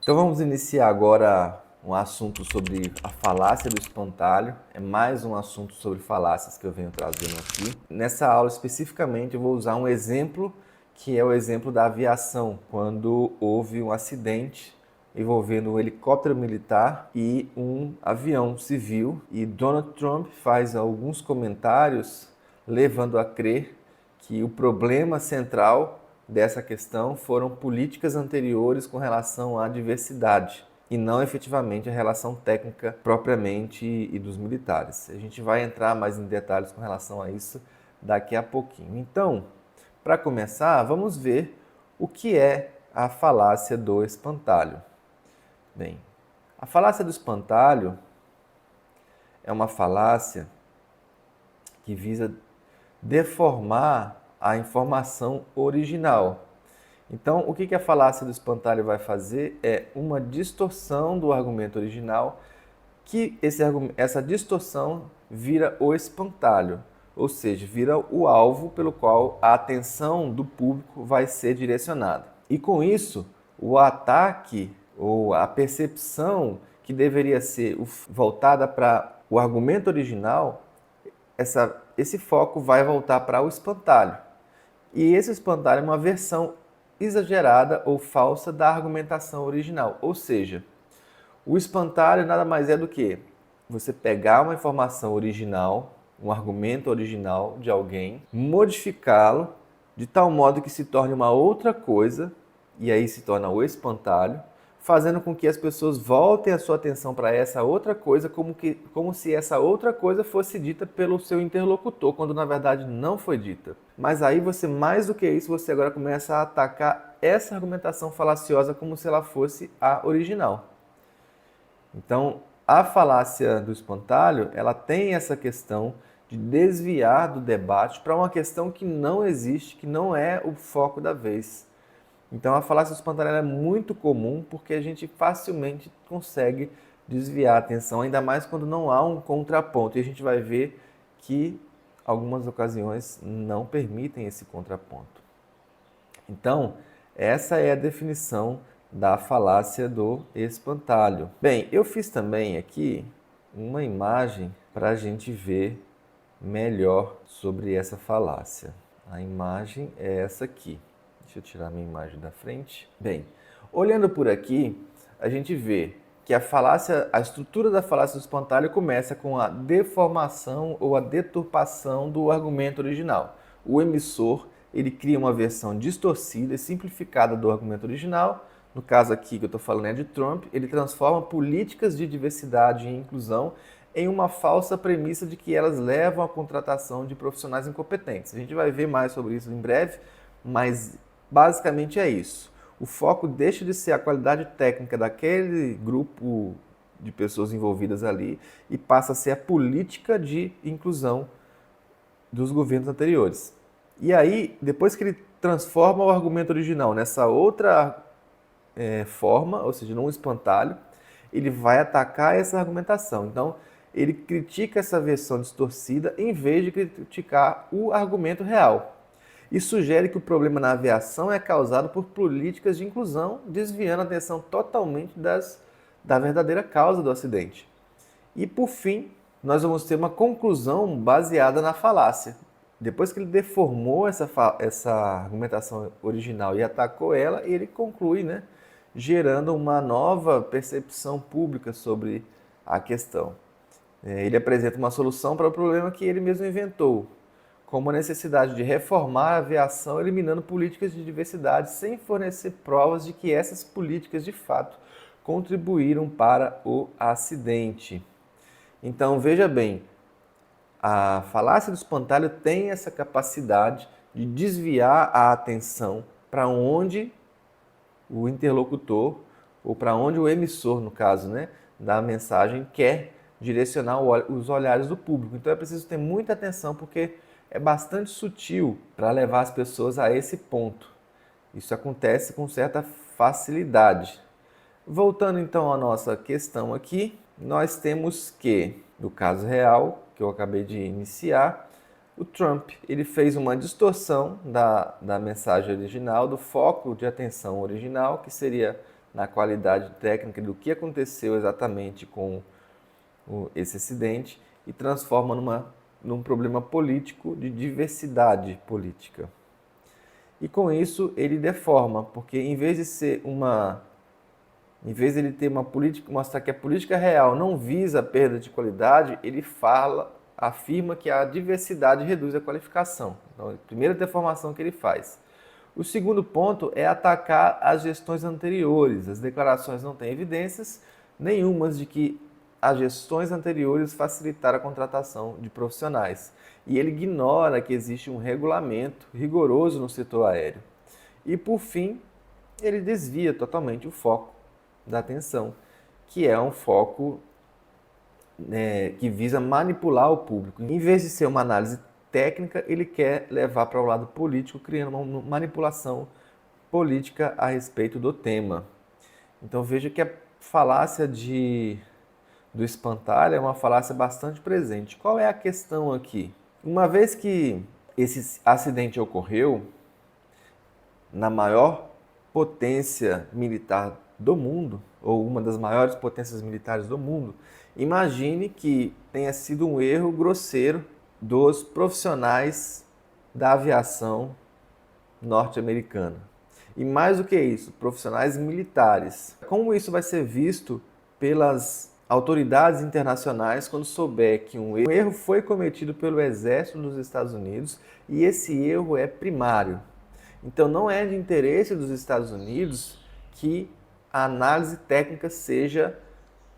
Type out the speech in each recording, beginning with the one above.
Então vamos iniciar agora um assunto sobre a falácia do espantalho. É mais um assunto sobre falácias que eu venho trazendo aqui. Nessa aula especificamente eu vou usar um exemplo que é o exemplo da aviação, quando houve um acidente envolvendo um helicóptero militar e um avião civil, e Donald Trump faz alguns comentários levando a crer que o problema central dessa questão foram políticas anteriores com relação à diversidade e não efetivamente a relação técnica propriamente e dos militares. A gente vai entrar mais em detalhes com relação a isso daqui a pouquinho. Então, para começar, vamos ver o que é a falácia do espantalho. Bem, a falácia do espantalho é uma falácia que visa deformar a informação original. Então, o que a falácia do espantalho vai fazer é uma distorção do argumento original, que essa distorção vira o espantalho, ou seja, vira o alvo pelo qual a atenção do público vai ser direcionada. E com isso, o ataque ou a percepção que deveria ser voltada para o argumento original, esse foco vai voltar para o espantalho. E esse espantalho é uma versão exagerada ou falsa da argumentação original. Ou seja, o espantalho nada mais é do que você pegar uma informação original, um argumento original de alguém, modificá-lo de tal modo que se torne uma outra coisa, e aí se torna o espantalho, fazendo com que as pessoas voltem a sua atenção para essa outra coisa como se essa outra coisa fosse dita pelo seu interlocutor, quando na verdade não foi dita. Mas aí você, mais do que isso, você agora começa a atacar essa argumentação falaciosa como se ela fosse a original. Então, a falácia do espantalho, ela tem essa questão de desviar do debate para uma questão que não existe, que não é o foco da vez. Então, a falácia do espantalho é muito comum porque a gente facilmente consegue desviar a atenção, ainda mais quando não há um contraponto. E a gente vai ver que algumas ocasiões não permitem esse contraponto. Então, essa é a definição da falácia do espantalho. Bem, eu fiz também aqui uma imagem para a gente ver melhor sobre essa falácia. A imagem é essa aqui. Deixa eu tirar minha imagem da frente. Bem, olhando por aqui, a gente vê que a estrutura da falácia do espantalho começa com a deformação ou a deturpação do argumento original. O emissor, ele cria uma versão distorcida e simplificada do argumento original. No caso aqui que eu estou falando é de Trump, ele transforma políticas de diversidade e inclusão em uma falsa premissa de que elas levam à contratação de profissionais incompetentes. A gente vai ver mais sobre isso em breve, mas basicamente é isso. O foco deixa de ser a qualidade técnica daquele grupo de pessoas envolvidas ali e passa a ser a política de inclusão dos governos anteriores. E aí, depois que ele transforma o argumento original nessa outra forma, ou seja, num espantalho, ele vai atacar essa argumentação. Então, ele critica essa versão distorcida em vez de criticar o argumento real. E sugere que o problema na aviação é causado por políticas de inclusão, desviando a atenção totalmente da verdadeira causa do acidente. E, por fim, nós vamos ter uma conclusão baseada na falácia. Depois que ele deformou essa argumentação original e atacou ela, ele conclui, né, gerando uma nova percepção pública sobre a questão. Ele apresenta uma solução para o problema que ele mesmo inventou, como a necessidade de reformar a aviação eliminando políticas de diversidade sem fornecer provas de que essas políticas de fato contribuíram para o acidente. Então, veja bem, a falácia do espantalho tem essa capacidade de desviar a atenção para onde o interlocutor, ou para onde o emissor, no caso, né, da mensagem, quer direcionar os olhares do público. Então é preciso ter muita atenção, porque é bastante sutil para levar as pessoas a esse ponto. Isso acontece com certa facilidade. Voltando então à nossa questão aqui, nós temos que, no caso real, que eu acabei de iniciar, o Trump ele fez uma distorção da mensagem original, do foco de atenção original, que seria na qualidade técnica do que aconteceu exatamente com esse acidente e transforma num problema político de diversidade política. E com isso ele deforma, porque em vez de ele ter uma política, mostrar que a política real não visa a perda de qualidade, ele afirma que a diversidade reduz a qualificação. Então, a primeira deformação que ele faz. O segundo ponto é atacar as gestões anteriores. As declarações não têm evidências nenhumas de que as gestões anteriores facilitaram a contratação de profissionais. E ele ignora que existe um regulamento rigoroso no setor aéreo. E, por fim, ele desvia totalmente o foco da atenção, que é um foco que visa manipular o público. Em vez de ser uma análise técnica, ele quer levar para o lado político, criando uma manipulação política a respeito do tema. Então veja que a falácia do espantalho é uma falácia bastante presente. Qual é a questão aqui? Uma vez que esse acidente ocorreu na maior potência militar do mundo, ou uma das maiores potências militares do mundo, imagine que tenha sido um erro grosseiro dos profissionais da aviação norte-americana. E mais do que isso, profissionais militares. Como isso vai ser visto pelas autoridades internacionais quando souber que um erro foi cometido pelo exército dos Estados Unidos e esse erro é primário? Então não é de interesse dos Estados Unidos que a análise técnica seja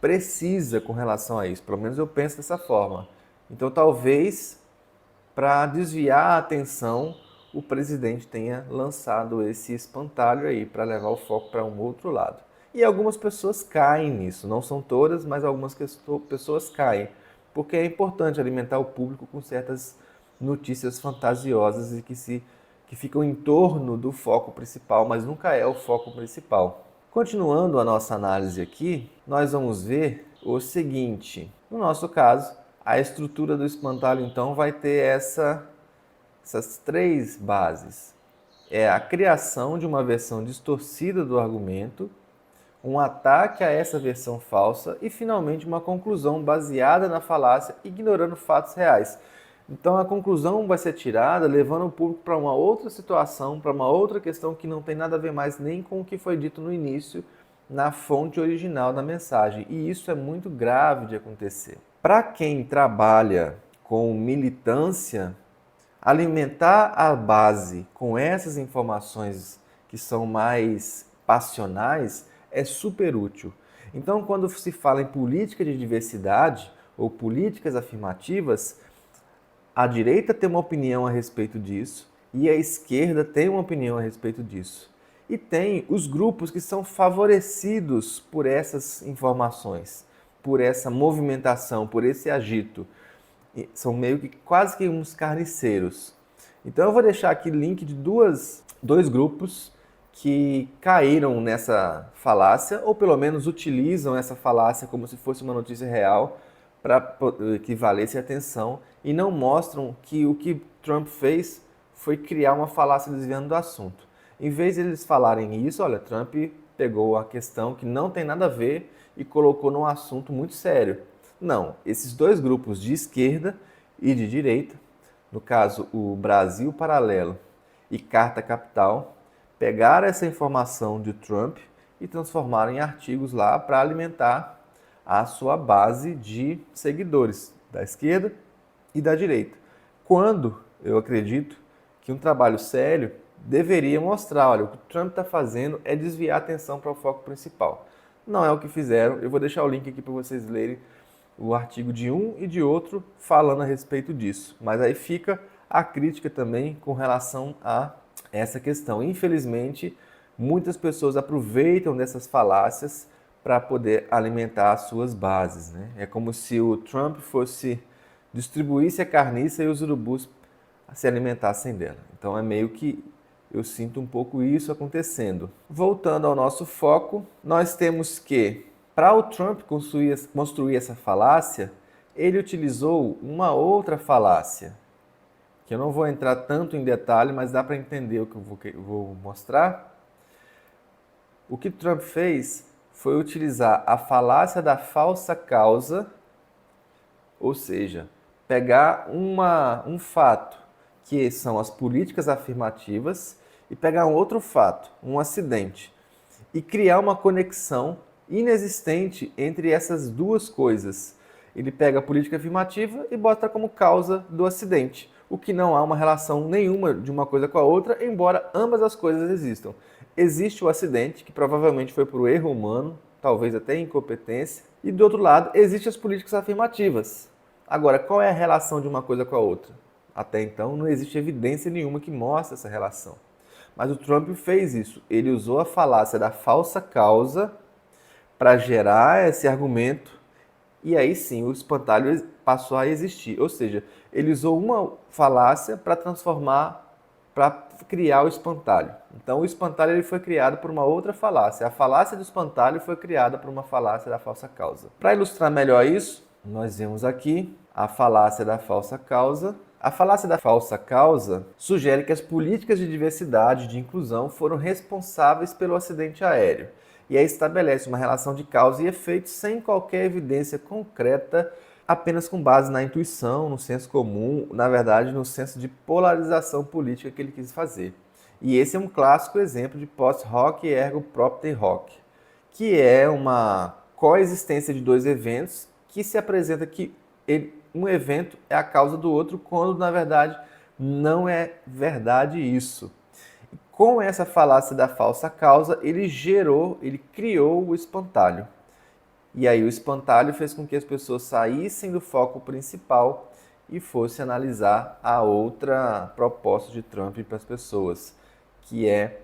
precisa com relação a isso. Pelo menos eu penso dessa forma. Então talvez para desviar a atenção o presidente tenha lançado esse espantalho aí para levar o foco para um outro lado. E algumas pessoas caem nisso, não são todas, mas algumas pessoas caem, porque é importante alimentar o público com certas notícias fantasiosas e que ficam em torno do foco principal, mas nunca é o foco principal. Continuando a nossa análise aqui, nós vamos ver o seguinte. No nosso caso, a estrutura do espantalho então vai ter essas três bases. É a criação de uma versão distorcida do argumento, um ataque a essa versão falsa e, finalmente, uma conclusão baseada na falácia, ignorando fatos reais. Então, a conclusão vai ser tirada levando o público para uma outra situação, para uma outra questão que não tem nada a ver mais nem com o que foi dito no início, na fonte original da mensagem. E isso é muito grave de acontecer. Para quem trabalha com militância, alimentar a base com essas informações que são mais passionais é super útil. Então, quando se fala em política de diversidade ou políticas afirmativas, a direita tem uma opinião a respeito disso e a esquerda tem uma opinião a respeito disso. E tem os grupos que são favorecidos por essas informações, por essa movimentação, por esse agito. São meio que quase que uns carniceiros. Então eu vou deixar aqui link de dois grupos que caíram nessa falácia, ou pelo menos utilizam essa falácia como se fosse uma notícia real para que valesse atenção e não mostram que o que Trump fez foi criar uma falácia desviando do assunto. Em vez de eles falarem isso, olha, Trump pegou a questão que não tem nada a ver e colocou num assunto muito sério. Não, esses dois grupos de esquerda e de direita, no caso o Brasil Paralelo e Carta Capital, pegaram essa informação de Trump e transformaram em artigos lá para alimentar a sua base de seguidores da esquerda e da direita. Quando eu acredito que um trabalho sério deveria mostrar, olha, o que o Trump está fazendo é desviar a atenção para o foco principal. Não é o que fizeram, eu vou deixar o link aqui para vocês lerem o artigo de um e de outro falando a respeito disso. Mas aí fica a crítica também com relação a essa questão. Infelizmente, muitas pessoas aproveitam dessas falácias para poder alimentar as suas bases, né? É como se o Trump distribuísse a carniça e os urubus se alimentassem dela. Então é meio que eu sinto um pouco isso acontecendo. Voltando ao nosso foco, nós temos que, para o Trump construir essa falácia, ele utilizou uma outra falácia, que eu não vou entrar tanto em detalhe, mas dá para entender o que eu vou mostrar. O que Trump fez foi utilizar a falácia da falsa causa, ou seja, pegar um fato, que são as políticas afirmativas, e pegar um outro fato, um acidente, e criar uma conexão inexistente entre essas duas coisas. Ele pega a política afirmativa e bota como causa do acidente, o que não há uma relação nenhuma de uma coisa com a outra, embora ambas as coisas existam. Existe o acidente, que provavelmente foi por erro humano, talvez até incompetência, e do outro lado, existem as políticas afirmativas. Agora, qual é a relação de uma coisa com a outra? Até então, não existe evidência nenhuma que mostre essa relação. Mas o Trump fez isso. Ele usou a falácia da falsa causa para gerar esse argumento e aí sim o espantalho passou a existir. Ou seja, ele usou uma falácia para criar o espantalho. Então o espantalho ele foi criado por uma outra falácia. A falácia do espantalho foi criada por uma falácia da falsa causa. Para ilustrar melhor isso, nós vemos aqui a falácia da falsa causa. A falácia da falsa causa sugere que as políticas de diversidade e de inclusão foram responsáveis pelo acidente aéreo. E aí estabelece uma relação de causa e efeito sem qualquer evidência concreta, apenas com base na intuição, no senso comum, na verdade no senso de polarização política que ele quis fazer. E esse é um clássico exemplo de post hoc ergo propter hoc, que é uma coexistência de dois eventos que se apresenta que um evento é a causa do outro, quando na verdade não é verdade isso. Com essa falácia da falsa causa, ele criou o espantalho. E aí o espantalho fez com que as pessoas saíssem do foco principal e fossem analisar a outra proposta de Trump para as pessoas, que é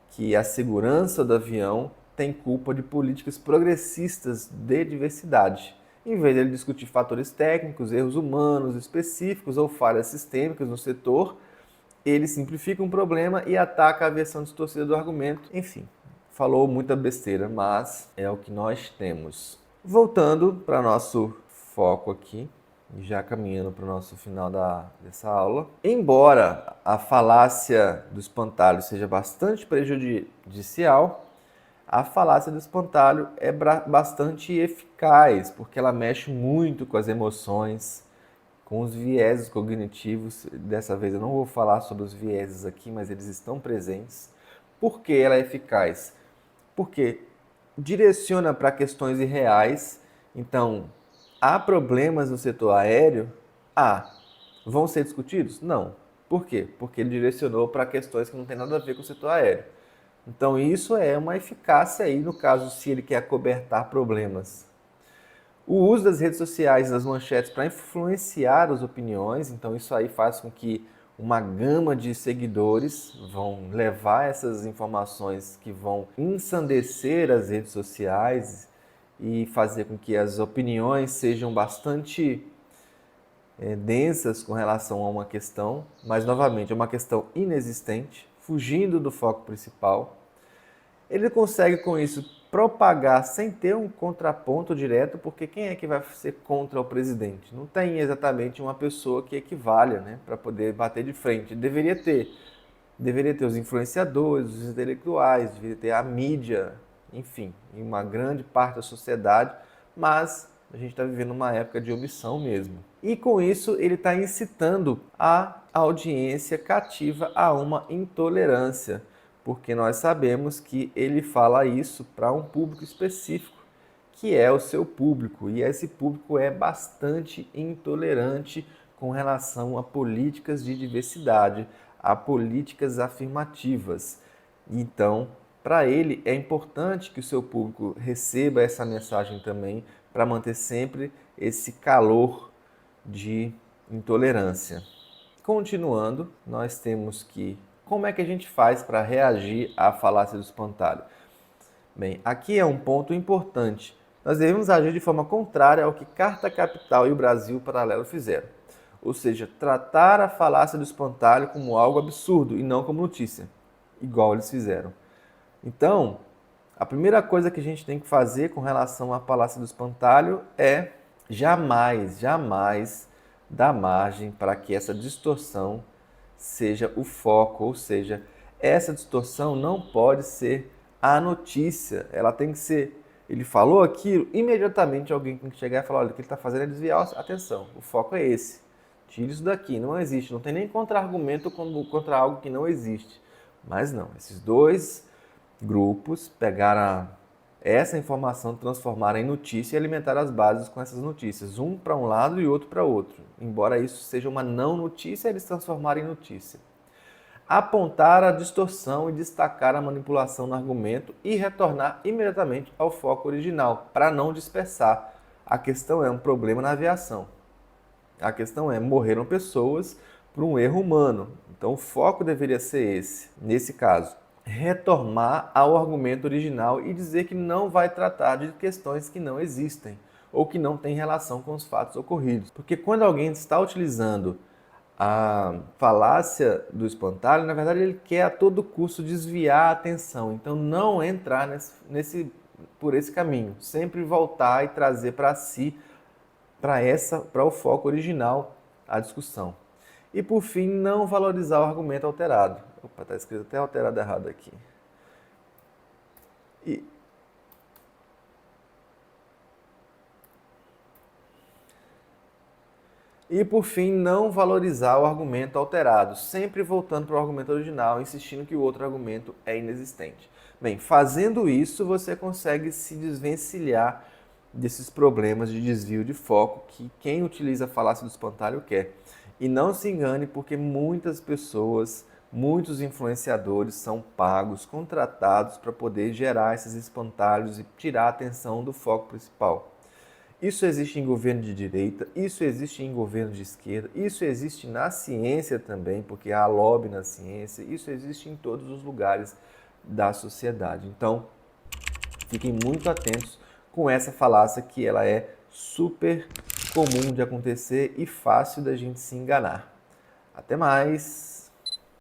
que a segurança do avião tem culpa de políticas progressistas de diversidade. Em vez de ele discutir fatores técnicos, erros humanos específicos ou falhas sistêmicas no setor, ele simplifica um problema e ataca a versão distorcida do argumento. Enfim, falou muita besteira, mas é o que nós temos. Voltando para nosso foco aqui, já caminhando para o nosso final dessa aula. Embora a falácia do espantalho seja bastante prejudicial, a falácia do espantalho é bastante eficaz, porque ela mexe muito com as emoções, com os vieses cognitivos. Dessa vez eu não vou falar sobre os vieses aqui, mas eles estão presentes. Por que ela é eficaz? Porque direciona para questões irreais. Então, há problemas no setor aéreo? Vão ser discutidos? Não. Por quê? Porque ele direcionou para questões que não tem nada a ver com o setor aéreo. Então, isso é uma eficácia aí, no caso, se ele quer acobertar problemas. O uso das redes sociais e das manchetes para influenciar as opiniões, então isso aí faz com que uma gama de seguidores vão levar essas informações que vão ensandecer as redes sociais e fazer com que as opiniões sejam bastante densas com relação a uma questão, mas novamente é uma questão inexistente, fugindo do foco principal. Ele consegue com isso propagar sem ter um contraponto direto, porque quem é que vai ser contra o presidente? Não tem exatamente uma pessoa que equivalha, né, para poder bater de frente. Deveria ter os influenciadores, os intelectuais, deveria ter a mídia, enfim, em uma grande parte da sociedade, mas a gente está vivendo uma época de omissão mesmo. E com isso ele está incitando a audiência cativa a uma intolerância, porque nós sabemos que ele fala isso para um público específico, que é o seu público, e esse público é bastante intolerante com relação a políticas de diversidade, a políticas afirmativas. Então, para ele é importante que o seu público receba essa mensagem também, para manter sempre esse calor de intolerância. Continuando, nós temos que como é que a gente faz para reagir à falácia do espantalho? Bem, aqui é um ponto importante. Nós devemos agir de forma contrária ao que Carta Capital e o Brasil Paralelo fizeram. Ou seja, tratar a falácia do espantalho como algo absurdo e não como notícia, igual eles fizeram. Então, a primeira coisa que a gente tem que fazer com relação à falácia do espantalho é jamais dar margem para que essa distorção seja o foco, ou seja, essa distorção não pode ser A notícia, ela tem que ser... Ele falou aquilo, imediatamente alguém tem que chegar e falar, olha, o que ele está fazendo é desviar a atenção. O foco é esse. Tire isso daqui, não existe. Não tem nem contra-argumento contra algo que não existe. Mas não, esses dois grupos pegaram essa informação, transformaram em notícia e alimentaram as bases com essas notícias. Um para um lado e outro para outro. Embora isso seja uma não notícia, eles transformaram em notícia. Apontar a distorção e destacar a manipulação no argumento e retornar imediatamente ao foco original, para não dispersar. A questão é um problema na aviação. A questão é, morreram pessoas por um erro humano. Então o foco deveria ser esse, nesse caso. Retornar ao argumento original e dizer que não vai tratar de questões que não existem ou que não têm relação com os fatos ocorridos. Porque quando alguém está utilizando a falácia do espantalho, na verdade ele quer a todo custo desviar a atenção. Então não entrar por esse caminho. Sempre voltar e trazer para si, para o foco original, a discussão. E por fim, não valorizar o argumento alterado. Opa, está escrito até alterado errado aqui. E por fim, não valorizar o argumento alterado, sempre voltando para o argumento original, insistindo que o outro argumento é inexistente. Bem, fazendo isso, você consegue se desvencilhar desses problemas de desvio de foco que quem utiliza a falácia do espantalho quer. E não se engane, porque muitas pessoas, muitos influenciadores são pagos, contratados para poder gerar esses espantalhos e tirar a atenção do foco principal. Isso existe em governo de direita, isso existe em governo de esquerda, isso existe na ciência também, porque há lobby na ciência, isso existe em todos os lugares da sociedade. Então, fiquem muito atentos com essa falácia que ela é super comum de acontecer e fácil da gente se enganar. Até mais!